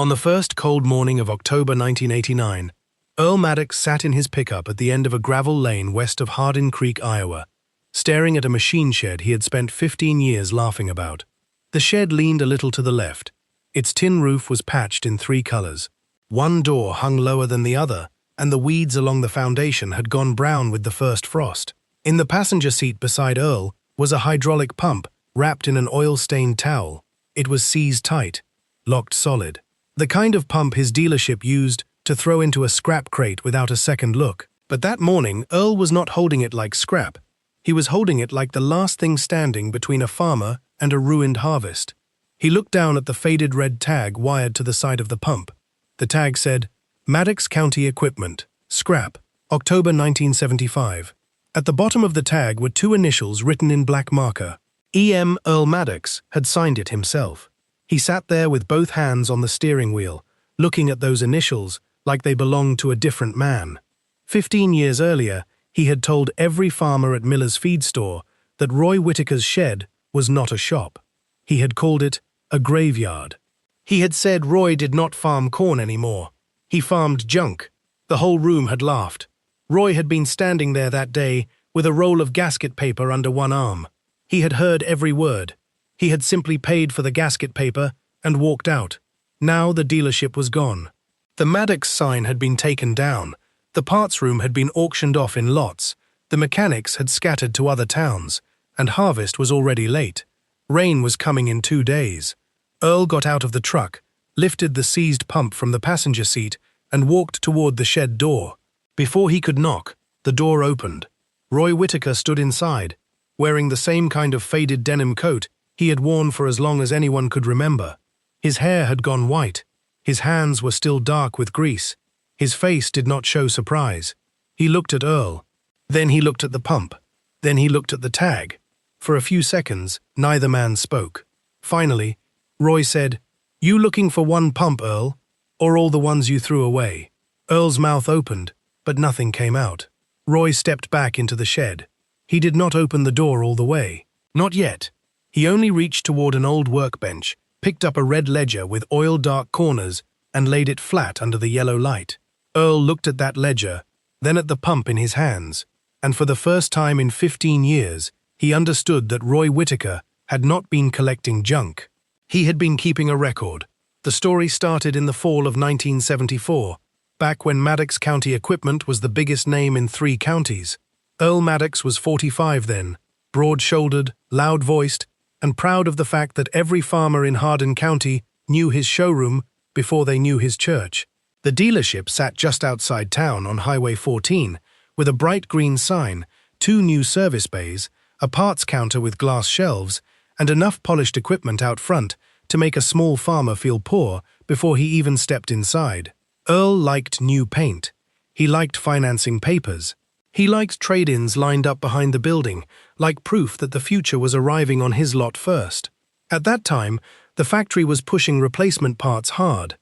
On the first cold morning of October 1989, Earl Maddox sat in his pickup at the end of a gravel lane west of Hardin Creek, Iowa, staring at a machine shed he had spent 15 years laughing about. The shed leaned a little to the left. Its tin roof was patched in 3 colors. One door hung lower than the other, and the weeds along the foundation had gone brown with the first frost. In the passenger seat beside Earl was a hydraulic pump wrapped in an oil-stained towel. It was seized tight, locked solid. The kind of pump his dealership used to throw into a scrap crate without a second look. But that morning, Earl was not holding it like scrap. He was holding it like the last thing standing between a farmer and a ruined harvest. He looked down at the faded red tag wired to the side of the pump. The tag said, Maddox County Equipment, Scrap, October 1975. At the bottom of the tag were 2 initials written in black marker. E.M. Earl Maddox had signed it himself. He sat there with both hands on the steering wheel, looking at those initials like they belonged to a different man. 15 years earlier, he had told every farmer at Miller's feed store that Roy Whitaker's shed was not a shop. He had called it a graveyard. He had said Roy did not farm corn anymore. He farmed junk. The whole room had laughed. Roy had been standing there that day with a roll of gasket paper under one arm. He had heard every word. He had simply paid for the gasket paper and walked out. Now the dealership was gone. The Maddox sign had been taken down. The parts room had been auctioned off in lots. The mechanics had scattered to other towns, and harvest was already late. Rain was coming in 2 days. Earl got out of the truck, lifted the seized pump from the passenger seat, and walked toward the shed door. Before he could knock, the door opened. Roy Whitaker stood inside, wearing the same kind of faded denim coat he had worn for as long as anyone could remember. His hair had gone white. His hands were still dark with grease. His face did not show surprise. He looked at Earl. Then he looked at the pump. Then he looked at the tag. For a few seconds, neither man spoke. Finally, Roy said, "You looking for one pump, Earl, or all the ones you threw away?" Earl's mouth opened, but nothing came out. Roy stepped back into the shed. He did not open the door all the way. Not yet. He only reached toward an old workbench, picked up a red ledger with oil-dark corners, and laid it flat under the yellow light. Earl looked at that ledger, then at the pump in his hands, and for the first time in 15 years, he understood that Roy Whitaker had not been collecting junk. He had been keeping a record. The story started in the fall of 1974, back when Maddox County Equipment was the biggest name in 3 counties. Earl Maddox was 45 then, broad-shouldered, loud-voiced, and proud of the fact that every farmer in Hardin County knew his showroom before they knew his church. The dealership sat just outside town on Highway 14, with a bright green sign, 2 new service bays, a parts counter with glass shelves, and enough polished equipment out front to make a small farmer feel poor before he even stepped inside. Earl liked new paint. He liked financing papers. He liked trade-ins lined up behind the building, like proof that the future was arriving on his lot first. At that time, the factory was pushing replacement parts hard.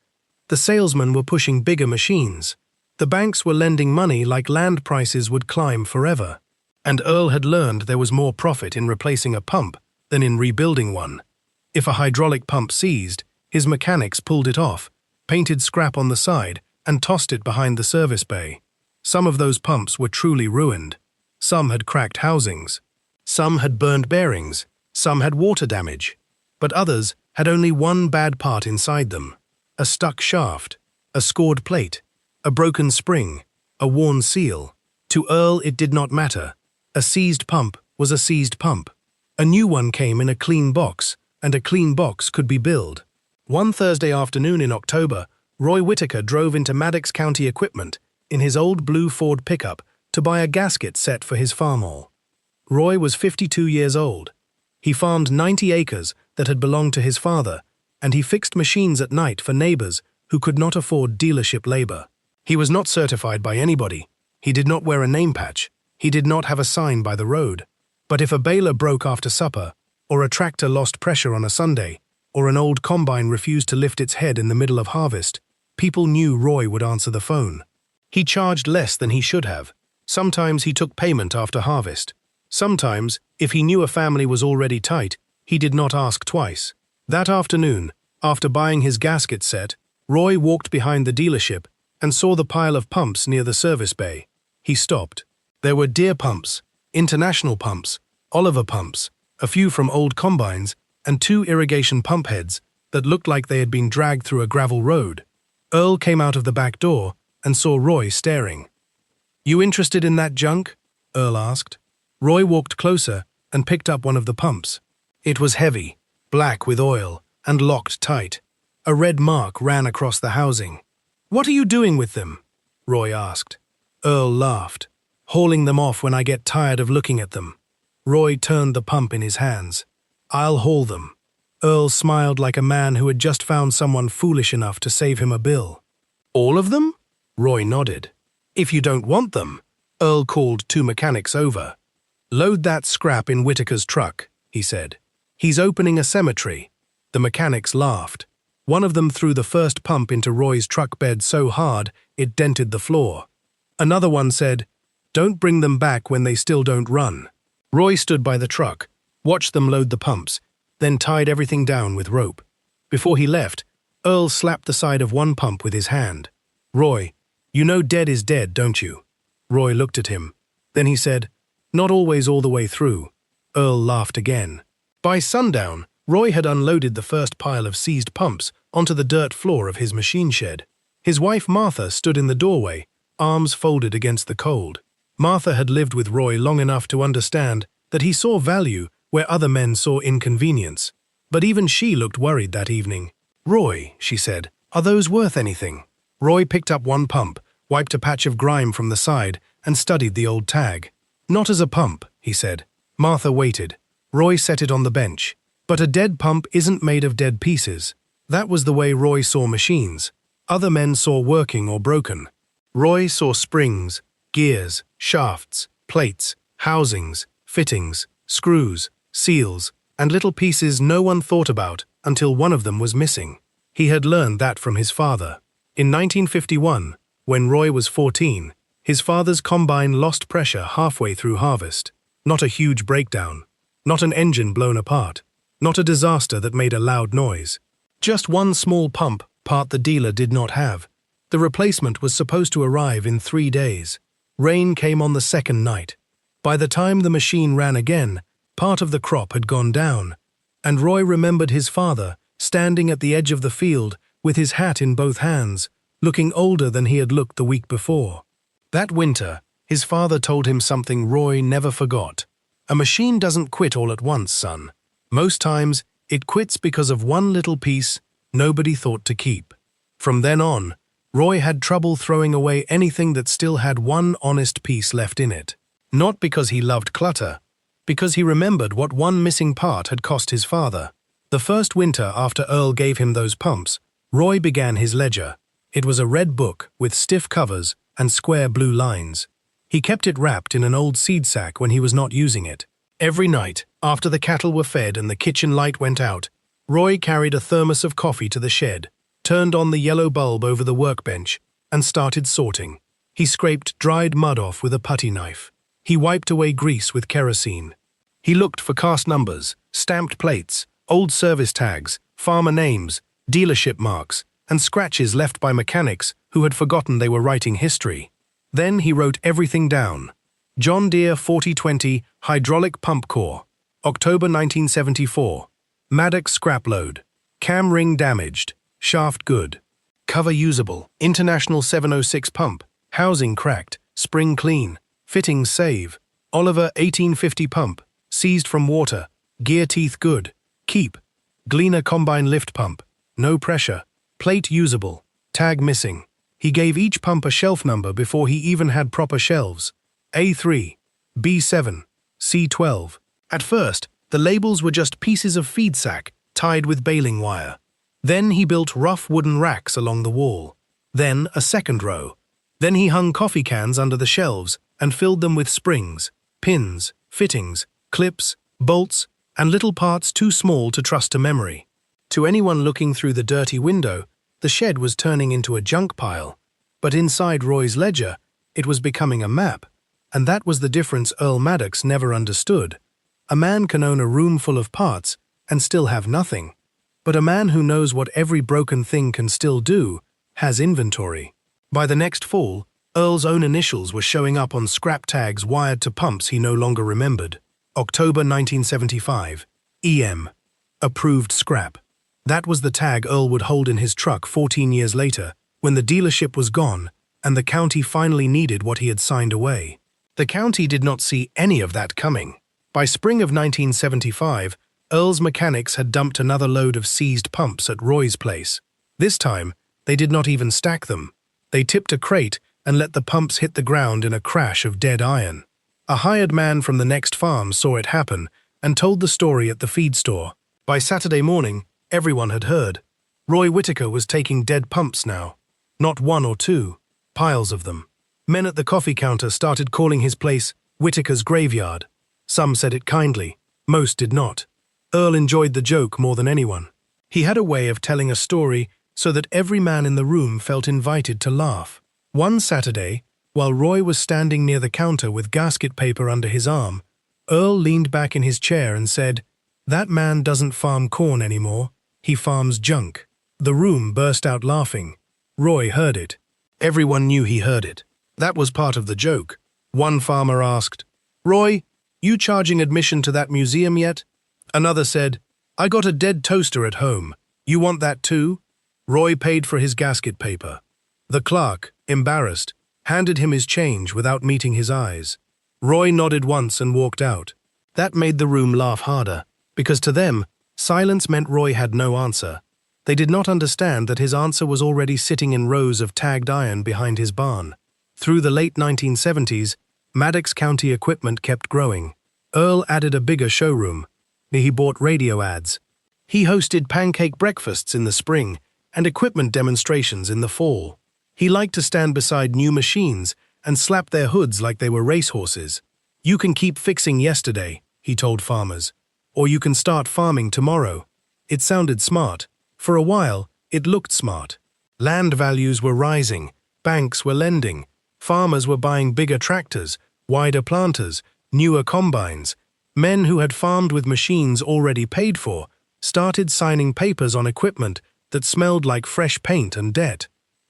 The salesmen were pushing bigger machines. The banks were lending money like land prices would climb forever. And Earl had learned there was more profit in replacing a pump than in rebuilding one. If a hydraulic pump seized, his mechanics pulled it off, painted scrap on the side, and tossed it behind the service bay. Some of those pumps were truly ruined. Some had cracked housings. Some had burned bearings. Some had water damage. But others had only one bad part inside them. A stuck shaft, a scored plate, a broken spring, a worn seal. To Earl it did not matter. A seized pump was a seized pump. A new one came in a clean box, and a clean box could be billed. One Thursday afternoon in October, Roy Whitaker drove into Maddox County Equipment in his old blue Ford pickup to buy a gasket set for his farmall. Roy was 52 years old. He farmed 90 acres that had belonged to his father, and he fixed machines at night for neighbors who could not afford dealership labor. He was not certified by anybody. He did not wear a name patch. He did not have a sign by the road. But if a baler broke after supper, or a tractor lost pressure on a Sunday, or an old combine refused to lift its head in the middle of harvest, people knew Roy would answer the phone. He charged less than he should have. Sometimes he took payment after harvest. Sometimes, if he knew a family was already tight, he did not ask twice. That afternoon, after buying his gasket set, Roy walked behind the dealership and saw the pile of pumps near the service bay. He stopped. There were Deere pumps, International pumps, Oliver pumps, a few from old combines, and 2 irrigation pump heads that looked like they had been dragged through a gravel road. Earl came out of the back door and saw Roy staring. "You interested in that junk?" Earl asked. Roy walked closer and picked up one of the pumps. It was heavy, black with oil, and locked tight. A red mark ran across the housing. "What are you doing with them?" Roy asked. Earl laughed. "Hauling them off when I get tired of looking at them." Roy turned the pump in his hands. "I'll haul them." Earl smiled like a man who had just found someone foolish enough to save him a bill. "All of them?" Roy nodded. "If you don't want them," Earl called 2 mechanics over. "Load that scrap in Whitaker's truck," he said. "He's opening a cemetery." The mechanics laughed. One of them threw the first pump into Roy's truck bed so hard it dented the floor. Another one said, "Don't bring them back when they still don't run." Roy stood by the truck, watched them load the pumps, then tied everything down with rope. Before he left, Earl slapped the side of one pump with his hand. "Roy, you know dead is dead, don't you?" Roy looked at him. Then he said, "Not always all the way through." Earl laughed again. By sundown, Roy had unloaded the first pile of seized pumps onto the dirt floor of his machine shed. His wife Martha stood in the doorway, arms folded against the cold. Martha had lived with Roy long enough to understand that he saw value where other men saw inconvenience. But even she looked worried that evening. "Roy," she said, "are those worth anything?" Roy picked up one pump, wiped a patch of grime from the side, and studied the old tag. "Not as a pump," he said. Martha waited. Roy set it on the bench. But a dead pump isn't made of dead pieces. That was the way Roy saw machines. Other men saw working or broken. Roy saw springs, gears, shafts, plates, housings, fittings, screws, seals, and little pieces no one thought about until one of them was missing. He had learned that from his father. In 1951, when Roy was 14, his father's combine lost pressure halfway through harvest. Not a huge breakdown. Not an engine blown apart. Not a disaster that made a loud noise. Just one small pump part the dealer did not have. The replacement was supposed to arrive in 3 days. Rain came on the second night. By the time the machine ran again, part of the crop had gone down, and Roy remembered his father standing at the edge of the field with his hat in both hands, looking older than he had looked the week before. That winter, his father told him something Roy never forgot. "A machine doesn't quit all at once, son. Most times, it quits because of one little piece nobody thought to keep." From then on, Roy had trouble throwing away anything that still had one honest piece left in it. Not because he loved clutter, because he remembered what one missing part had cost his father. The first winter after Earl gave him those pumps, Roy began his ledger. It was a red book with stiff covers and square blue lines. He kept it wrapped in an old seed sack when he was not using it. Every night, after the cattle were fed and the kitchen light went out, Roy carried a thermos of coffee to the shed, turned on the yellow bulb over the workbench, and started sorting. He scraped dried mud off with a putty knife. He wiped away grease with kerosene. He looked for cast numbers, stamped plates, old service tags, farmer names, dealership marks, and scratches left by mechanics who had forgotten they were writing history. Then he wrote everything down. John Deere 4020 hydraulic pump core, October 1974. Maddox scrap load. Cam ring damaged. Shaft good. Cover usable. International 706 pump. Housing cracked. Spring clean. Fittings save. Oliver 1850 pump. Seized from water. Gear teeth good. Keep. Gleaner combine lift pump. No pressure. Plate usable. Tag missing. He gave each pump a shelf number before he even had proper shelves. A3, B7, C12. At first, the labels were just pieces of feed sack tied with baling wire. Then he built rough wooden racks along the wall. Then a second row. Then he hung coffee cans under the shelves and filled them with springs, pins, fittings, clips, bolts, and little parts too small to trust to memory. To anyone looking through the dirty window, the shed was turning into a junk pile. But inside Roy's ledger, it was becoming a map. And that was the difference Earl Maddox never understood. A man can own a room full of parts and still have nothing. But a man who knows what every broken thing can still do has inventory. By the next fall, Earl's own initials were showing up on scrap tags wired to pumps he no longer remembered. October 1975. EM. Approved scrap. That was the tag Earl would hold in his truck 14 years later, when the dealership was gone and the county finally needed what he had signed away. The county did not see any of that coming. By spring of 1975, Earl's mechanics had dumped another load of seized pumps at Roy's place. This time, they did not even stack them. They tipped a crate and let the pumps hit the ground in a crash of dead iron. A hired man from the next farm saw it happen and told the story at the feed store. By Saturday morning, everyone had heard. Roy Whitaker was taking dead pumps now. Not one or two, piles of them. Men at the coffee counter started calling his place Whitaker's graveyard. Some said it kindly, most did not. Earl enjoyed the joke more than anyone. He had a way of telling a story so that every man in the room felt invited to laugh. One Saturday, while Roy was standing near the counter with gasket paper under his arm, Earl leaned back in his chair and said, "That man doesn't farm corn anymore, he farms junk." The room burst out laughing. Roy heard it. Everyone knew he heard it. That was part of the joke. One farmer asked, "Roy, you charging admission to that museum yet?" Another said, "I got a dead toaster at home. You want that too?" Roy paid for his gasket paper. The clerk, embarrassed, handed him his change without meeting his eyes. Roy nodded once and walked out. That made the room laugh harder, because to them, silence meant Roy had no answer. They did not understand that his answer was already sitting in rows of tagged iron behind his barn. Through the late 1970s, Maddox County equipment kept growing. Earl added a bigger showroom. He bought radio ads. He hosted pancake breakfasts in the spring and equipment demonstrations in the fall. He liked to stand beside new machines and slap their hoods like they were racehorses. "You can keep fixing yesterday," he told farmers, "or you can start farming tomorrow." It sounded smart. For a while, it looked smart. Land values were rising, banks were lending, farmers were buying bigger tractors, wider planters, newer combines. Men who had farmed with machines already paid for started signing papers on equipment that smelled like fresh paint and debt.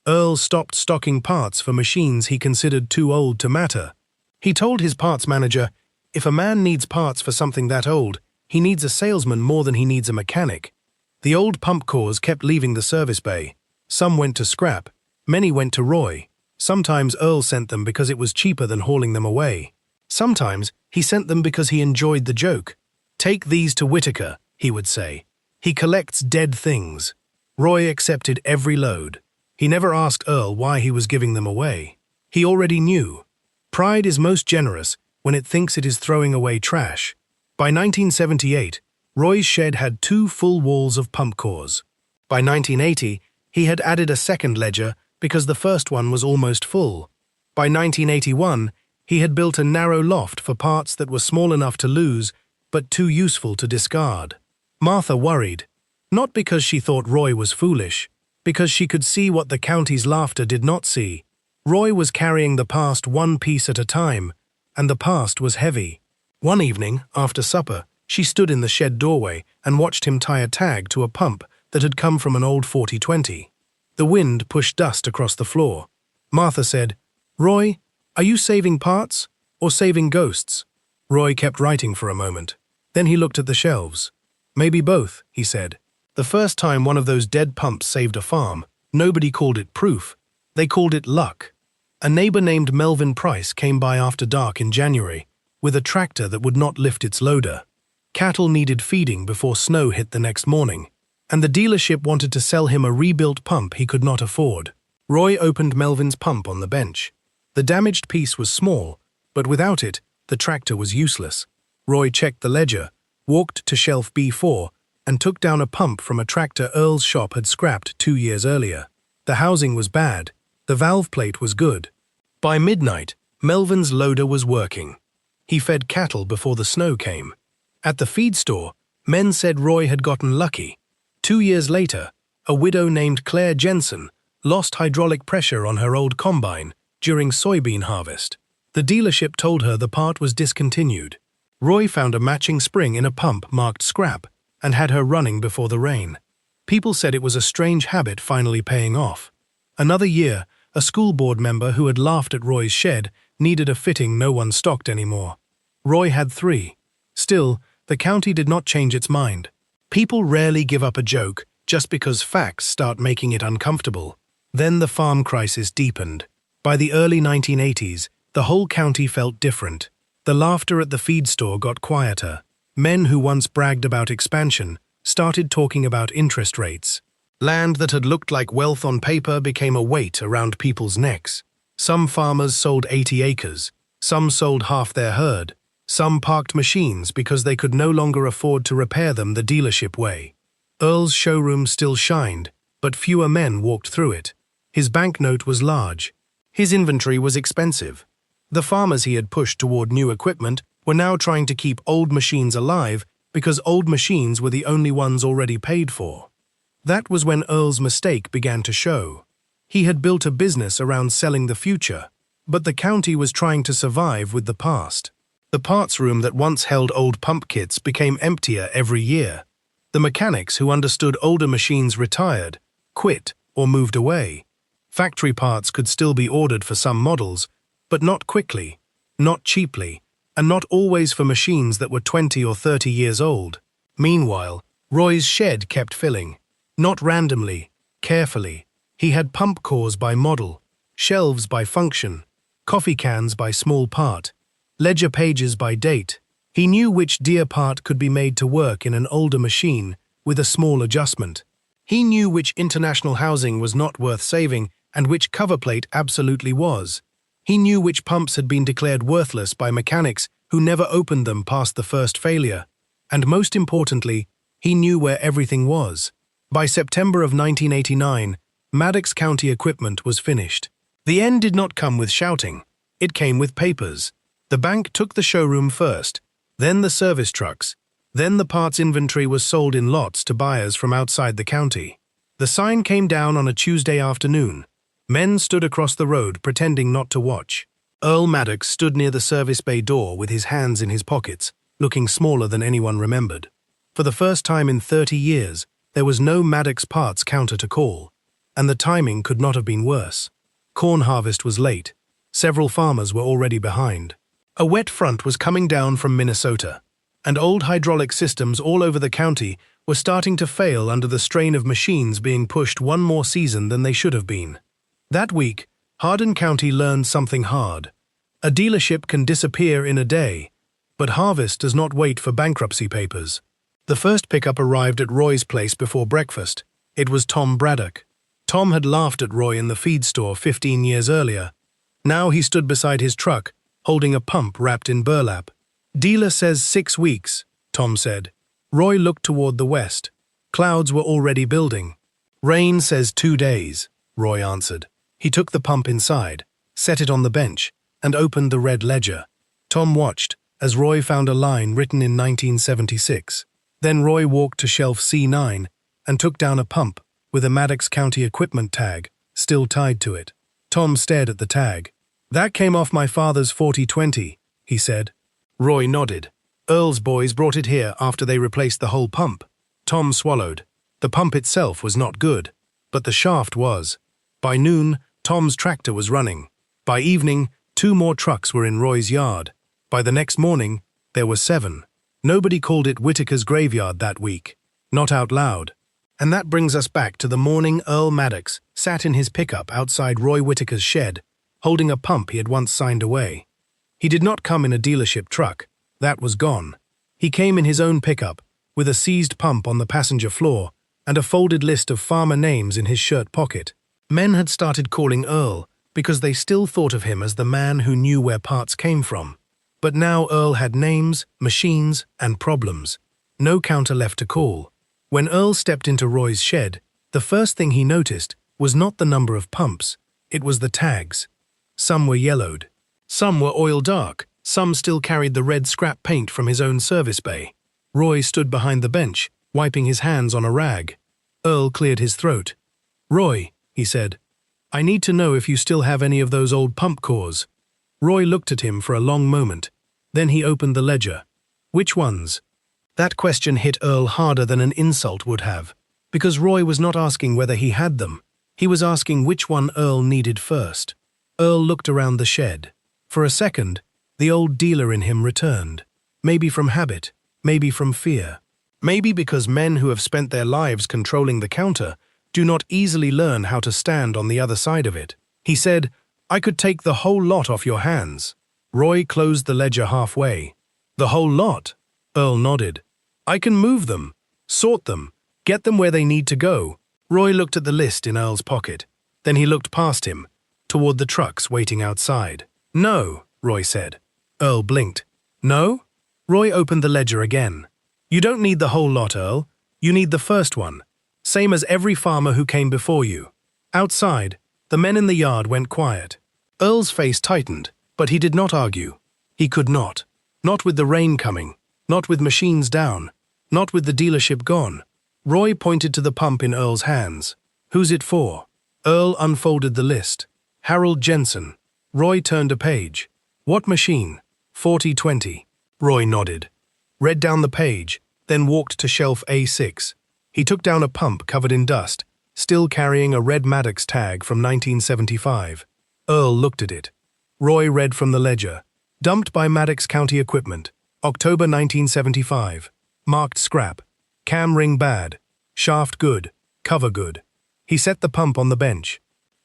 Earl stopped stocking parts for machines he considered too old to matter. He told his parts manager, "If a man needs parts for something that old, he needs a salesman more than he needs a mechanic." The old pump cores kept leaving the service bay. Some went to scrap, many went to Roy. Sometimes Earl sent them because it was cheaper than hauling them away. Sometimes he sent them because he enjoyed the joke. "Take these to Whitaker," he would say. "He collects dead things." Roy accepted every load. He never asked Earl why he was giving them away. He already knew. Pride is most generous when it thinks it is throwing away trash. By 1978, Roy's shed had 2 full walls of pump cores. By 1980, he had added a second ledger because the first one was almost full. By 1981, he had built a narrow loft for parts that were small enough to lose, but too useful to discard. Martha worried, not because she thought Roy was foolish, because she could see what the county's laughter did not see. Roy was carrying the past one piece at a time, and the past was heavy. One evening, after supper, she stood in the shed doorway and watched him tie a tag to a pump that had come from an old 4020. The wind pushed dust across the floor. Martha said, "Roy, are you saving parts or saving ghosts?" Roy kept writing for a moment. Then he looked at the shelves. "Maybe both," he said. The first time one of those dead pumps saved a farm, nobody called it proof. They called it luck. A neighbor named Melvin Price came by after dark in January with a tractor that would not lift its loader. Cattle needed feeding before snow hit the next morning, and the dealership wanted to sell him a rebuilt pump he could not afford. Roy opened Melvin's pump on the bench. The damaged piece was small, but without it, the tractor was useless. Roy checked the ledger, walked to shelf B4, and took down a pump from a tractor Earl's shop had scrapped 2 years earlier. The housing was bad. The valve plate was good. By midnight, Melvin's loader was working. He fed cattle before the snow came. At the feed store, men said Roy had gotten lucky. 2 years later, a widow named Claire Jensen lost hydraulic pressure on her old combine during soybean harvest. The dealership told her the part was discontinued. Roy found a matching spring in a pump marked scrap and had her running before the rain. People said it was a strange habit finally paying off. Another year, a school board member who had laughed at Roy's shed needed a fitting no one stocked anymore. Roy had 3. Still, the county did not change its mind. People rarely give up a joke just because facts start making it uncomfortable. Then the farm crisis deepened. By the early 1980s, the whole county felt different. The laughter at the feed store got quieter. Men who once bragged about expansion started talking about interest rates. Land that had looked like wealth on paper became a weight around people's necks. Some farmers sold 80 acres. Some sold half their herd. Some parked machines because they could no longer afford to repair them the dealership way. Earl's showroom still shined, but fewer men walked through it. His banknote was large. His inventory was expensive. The farmers he had pushed toward new equipment were now trying to keep old machines alive because old machines were the only ones already paid for. That was when Earl's mistake began to show. He had built a business around selling the future, but the county was trying to survive with the past. The parts room that once held old pump kits became emptier every year. The mechanics who understood older machines retired, quit, or moved away. Factory parts could still be ordered for some models, but not quickly, not cheaply, and not always for machines that were 20 or 30 years old. Meanwhile, Roy's shed kept filling. Not randomly, carefully. He had pump cores by model, shelves by function, coffee cans by small part, ledger pages by date. He knew which dear part could be made to work in an older machine with a small adjustment. He knew which international housing was not worth saving and which cover plate absolutely was. He knew which pumps had been declared worthless by mechanics who never opened them past the first failure. And most importantly, he knew where everything was. By September of 1989, Maddox County equipment was finished. The end did not come with shouting. It came with papers. The bank took the showroom first, then the service trucks, then the parts inventory was sold in lots to buyers from outside the county. The sign came down on a Tuesday afternoon. Men stood across the road pretending not to watch. Earl Maddox stood near the service bay door with his hands in his pockets, looking smaller than anyone remembered. For the first time in 30 years, there was no Maddox parts counter to call, and the timing could not have been worse. Corn harvest was late. Several farmers were already behind. A wet front was coming down from Minnesota, and old hydraulic systems all over the county were starting to fail under the strain of machines being pushed one more season than they should have been. That week, Hardin County learned something hard. A dealership can disappear in a day, but harvest does not wait for bankruptcy papers. The first pickup arrived at Roy's place before breakfast. It was Tom Braddock. Tom had laughed at Roy in the feed store 15 years earlier. Now he stood beside his truck, holding a pump wrapped in burlap. "Dealer says 6 weeks," Tom said. Roy looked toward the west. Clouds were already building. "Rain says 2 days," Roy answered. He took the pump inside, set it on the bench, and opened the red ledger. Tom watched as Roy found a line written in 1976. Then Roy walked to shelf C9 and took down a pump with a Maddox County equipment tag still tied to it. Tom stared at the tag. "That came off my father's 4020, he said. Roy nodded. "Earl's boys brought it here after they replaced the whole pump." Tom swallowed. The pump itself was not good, but the shaft was. By noon, Tom's tractor was running. By evening, 2 more trucks were in Roy's yard. By the next morning, there were 7. Nobody called it Whitaker's graveyard that week. Not out loud. And that brings us back to the morning Earl Maddox sat in his pickup outside Roy Whitaker's shed, holding a pump he had once signed away. He did not come in a dealership truck. That was gone. He came in his own pickup, with a seized pump on the passenger floor and a folded list of farmer names in his shirt pocket. Men had started calling Earl because they still thought of him as the man who knew where parts came from. But now Earl had names, machines, and problems. No counter left to call. When Earl stepped into Roy's shed, the first thing he noticed was not the number of pumps, it was the tags. Some were yellowed. Some were oil dark. Some still carried the red scrap paint from his own service bay. Roy stood behind the bench, wiping his hands on a rag. Earl cleared his throat. "Roy," he said, "I need to know if you still have any of those old pump cores." Roy looked at him for a long moment. Then he opened the ledger. "Which ones?" That question hit Earl harder than an insult would have, Because Roy was not asking whether he had them. He was asking which one Earl needed first. Earl looked around the shed. For a second, the old dealer in him returned. Maybe from habit, maybe from fear. Maybe because men who have spent their lives controlling the counter do not easily learn how to stand on the other side of it. He said, "I could take the whole lot off your hands." Roy closed the ledger halfway. "The whole lot?" Earl nodded. "I can move them, sort them, get them where they need to go." Roy looked at the list in Earl's pocket. Then he looked past him, toward the trucks waiting outside. "No," Roy said. Earl blinked. "No?" Roy opened the ledger again. "You don't need the whole lot, Earl. You need the first one. Same as every farmer who came before you." Outside, the men in the yard went quiet. Earl's face tightened, but he did not argue. He could not. Not with the rain coming. Not with machines down. Not with the dealership gone. Roy pointed to the pump in Earl's hands. "Who's it for?" Earl unfolded the list. "Harold Jensen." Roy turned a page. "What machine?" 4020. Roy nodded. Read down the page, then walked to shelf A6. He took down a pump covered in dust, still carrying a red Maddox tag from 1975. Earl looked at it. Roy read from the ledger. "Dumped by Maddox County Equipment, October 1975. Marked scrap. Cam ring bad. Shaft good. Cover good." He set the pump on the bench.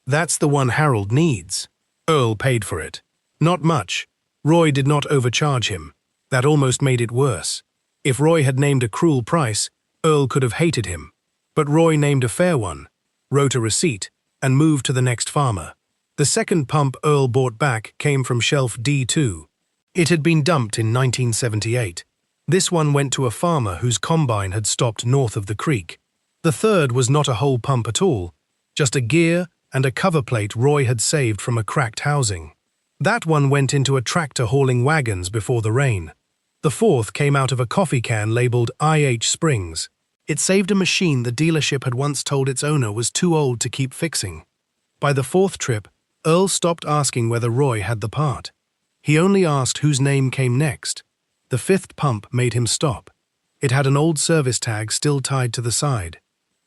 "That's the one Harold needs." Earl paid for it. Not much. Roy did not overcharge him. That almost made it worse. If Roy had named a cruel price, Earl could have hated him. But Roy named a fair one, wrote a receipt, and moved to the next farmer. The second pump Earl bought back came from shelf D2. It had been dumped in 1978. This one went to a farmer whose combine had stopped north of the creek. The third was not a whole pump at all, just a gear and a cover plate Roy had saved from a cracked housing. That one went into a tractor hauling wagons before the rain. The fourth came out of a coffee can labeled IH Springs. It saved a machine the dealership had once told its owner was too old to keep fixing. By the fourth trip, Earl stopped asking whether Roy had the part. He only asked whose name came next. The fifth pump made him stop. It had an old service tag still tied to the side.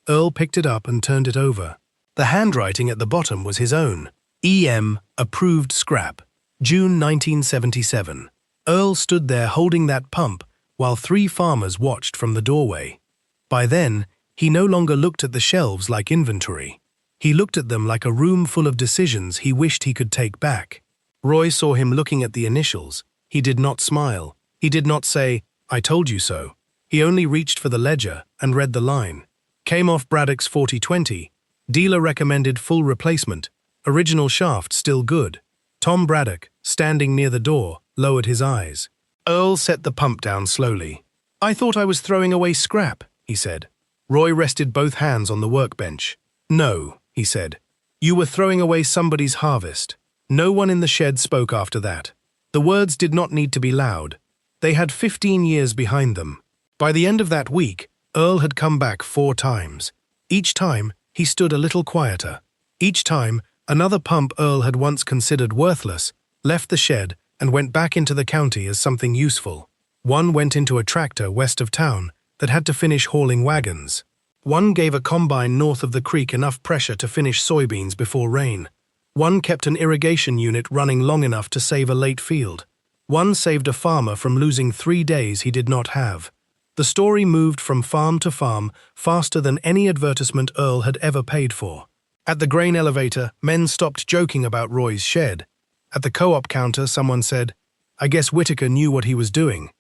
Earl picked it up and turned it over. The handwriting at the bottom was his own. EM, approved scrap, June 1977. Earl stood there holding that pump while 3 farmers watched from the doorway. By then, he no longer looked at the shelves like inventory. He looked at them like a room full of decisions he wished he could take back. Roy saw him looking at the initials. He did not smile. He did not say, "I told you so." He only reached for the ledger and read the line. Came off Braddock's 4020. Dealer recommended full replacement. Original shaft still good. Tom Braddock, standing near the door, lowered his eyes. Earl set the pump down slowly. "I thought I was throwing away scrap," he said. Roy rested both hands on the workbench. "No," he said. "You were throwing away somebody's harvest." No one in the shed spoke after that. The words did not need to be loud. They had 15 years behind them. By the end of that week, Earl had come back 4 times. Each time, he stood a little quieter. Each time, another pump Earl had once considered worthless left the shed and went back into the county as something useful. One went into a tractor west of town that had to finish hauling wagons. One gave a combine north of the creek enough pressure to finish soybeans before rain. One kept an irrigation unit running long enough to save a late field. One saved a farmer from losing 3 days he did not have. The story moved from farm to farm faster than any advertisement Earl had ever paid for. At the grain elevator, men stopped joking about Roy's shed. At the co-op counter, someone said, "I guess Whitaker knew what he was doing."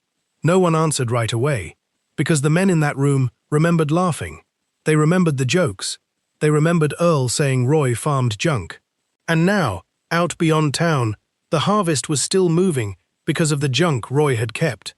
No one answered right away, because the men in that room remembered laughing. They remembered the jokes. They remembered Earl saying Roy farmed junk. And now, out beyond town, the harvest was still moving because of the junk Roy had kept.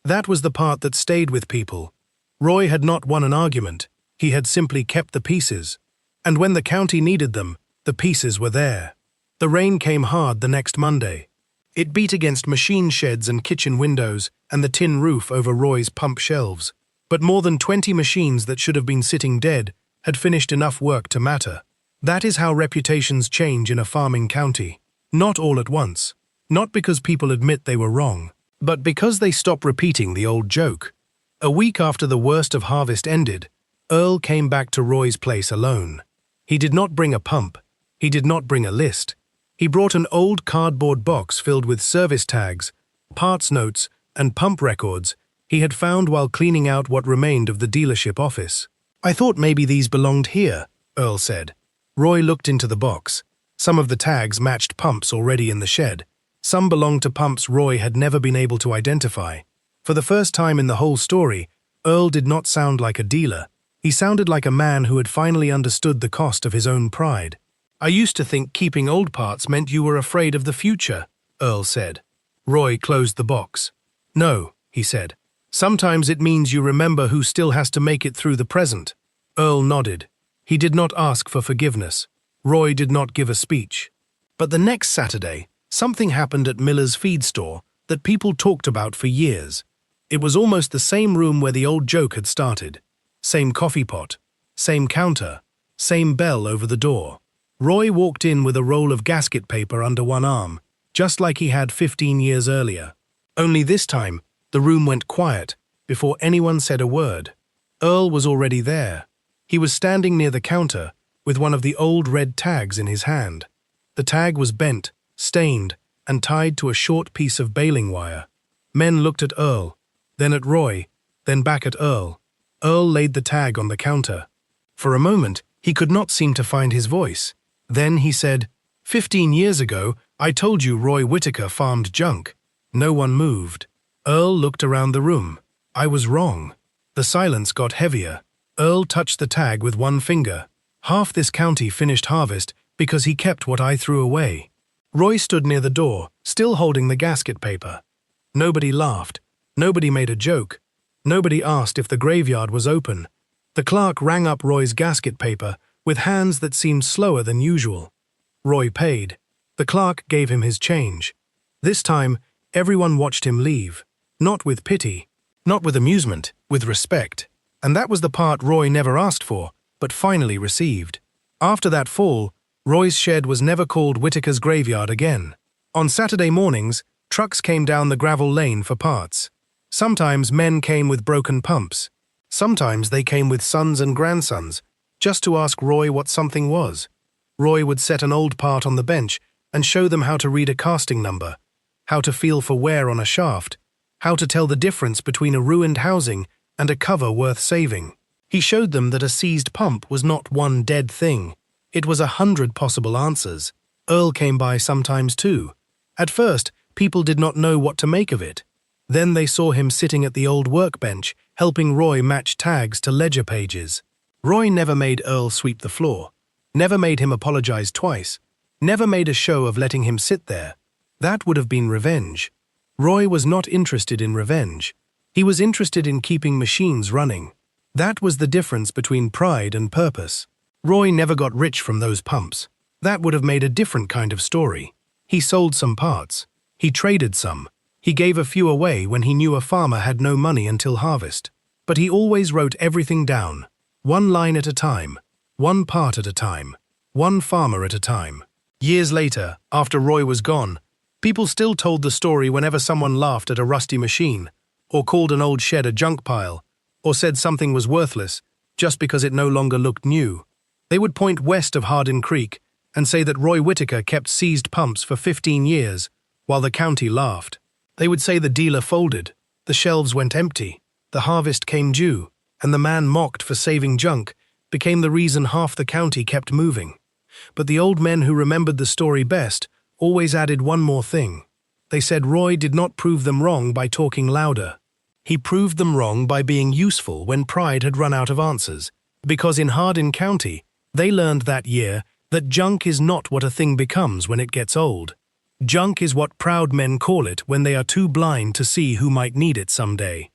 That was the part that stayed with people. Roy had not won an argument. He had simply kept the pieces. And when the county needed them, the pieces were there. The rain came hard the next Monday. It beat against machine sheds and kitchen windows and the tin roof over Roy's pump shelves. But more than 20 machines that should have been sitting dead had finished enough work to matter. That is how reputations change in a farming county. Not all at once. Not because people admit they were wrong, but because they stop repeating the old joke. A week after the worst of harvest ended, Earl came back to Roy's place alone. He did not bring a pump. He did not bring a list. He brought an old cardboard box filled with service tags, parts notes, and pump records he had found while cleaning out what remained of the dealership office. "I thought maybe these belonged here," Earl said. Roy looked into the box. Some of the tags matched pumps already in the shed. Some belonged to pumps Roy had never been able to identify. For the first time in the whole story, Earl did not sound like a dealer. He sounded like a man who had finally understood the cost of his own pride. "I used to think keeping old parts meant you were afraid of the future," Earl said. Roy closed the box. "No," he said. "Sometimes it means you remember who still has to make it through the present." Earl nodded. He did not ask for forgiveness. Roy did not give a speech. But the next Saturday, something happened at Miller's feed store that people talked about for years. It was almost the same room where the old joke had started. Same coffee pot, same counter, same bell over the door. Roy walked in with a roll of gasket paper under one arm, just like he had 15 years earlier. Only this time, the room went quiet before anyone said a word. Earl was already there. He was standing near the counter with one of the old red tags in his hand. The tag was bent, stained, and tied to a short piece of baling wire. Men looked at Earl, then at Roy, then back at Earl. Earl laid the tag on the counter. For a moment, he could not seem to find his voice. Then he said, "15 years ago, I told you Roy Whitaker farmed junk." No one moved. Earl looked around the room. "I was wrong." The silence got heavier. Earl touched the tag with one finger. "Half this county finished harvest because he kept what I threw away." Roy stood near the door, still holding the gasket paper. Nobody laughed. Nobody made a joke. Nobody asked if the graveyard was open. The clerk rang up Roy's gasket paper with hands that seemed slower than usual. Roy paid. The clerk gave him his change. This time, everyone watched him leave. Not with pity, not with amusement, with respect. And that was the part Roy never asked for, but finally received. After that fall, Roy's shed was never called Whitaker's graveyard again. On Saturday mornings, trucks came down the gravel lane for parts. Sometimes men came with broken pumps. Sometimes they came with sons and grandsons, just to ask Roy what something was. Roy would set an old part on the bench and show them how to read a casting number, how to feel for wear on a shaft, how to tell the difference between a ruined housing and a cover worth saving. He showed them that a seized pump was not one dead thing. It was 100 possible answers. Earl came by sometimes too. At first, people did not know what to make of it. Then they saw him sitting at the old workbench, helping Roy match tags to ledger pages. Roy never made Earl sweep the floor, never made him apologize twice, never made a show of letting him sit there. That would have been revenge. Roy was not interested in revenge. He was interested in keeping machines running. That was the difference between pride and purpose. Roy never got rich from those pumps. That would have made a different kind of story. He sold some parts. He traded some. He gave a few away when he knew a farmer had no money until harvest. But he always wrote everything down, one line at a time, one part at a time, one farmer at a time. Years later, after Roy was gone, people still told the story whenever someone laughed at a rusty machine, or called an old shed a junk pile, or said something was worthless just because it no longer looked new. They would point west of Hardin Creek and say that Roy Whitaker kept seized pumps for 15 years, while the county laughed. They would say the dealer folded, the shelves went empty, the harvest came due, and the man mocked for saving junk became the reason half the county kept moving. But the old men who remembered the story best always added one more thing. They said Roy did not prove them wrong by talking louder. He proved them wrong by being useful when pride had run out of answers, because in Hardin County, they learned that year that junk is not what a thing becomes when it gets old. Junk is what proud men call it when they are too blind to see who might need it someday.